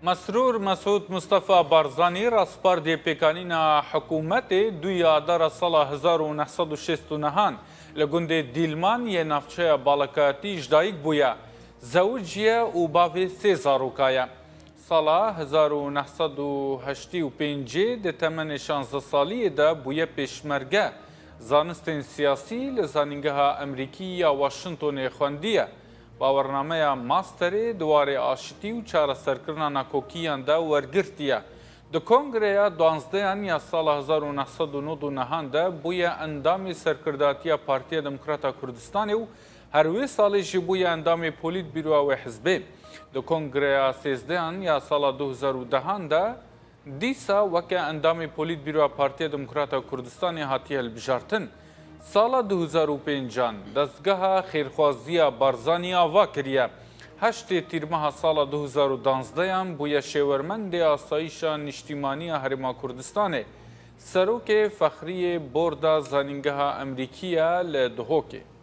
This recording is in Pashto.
مسرور مسعود مصطفى بارزانی راسپاردی پیکانینا حکومت دوی آدار سال 1969 لگند دیلمان یه نفچه بالکاتی جدایک بویا زوجیه و باوی سه زاروکایه سال 1985 ده تمن 16 سالی ده بویا پیشمرگه زانستین سیاسی لزانینگه امریکی یا واشنطن خواندیه باورنامه ماستری دواره آشتی و چاره سرکرنا ناکوکیان ده ورگرتیه. د کنگره 12 یا سال 1999 ده بویا اندامی سرکرداتی پارتی دموکراتا کردستان و هروی سالی جی بویا اندامی پولیت بیرو و حزبه. د کنگره 13 یا سال 2010 ده دیسا وکه اندامی پولیت بیرو پارتی دموکراتا کردستان هاتیه البجارتن. سال 2005 دستگاه خیرخوازی بارزانی آوا کریه. 8 تیر ماه سال 2012 بویا شورمند آسایش نشتیمانی هرما کردستان سروک فخری بورد زانینگاه امریکیه لدهوکه.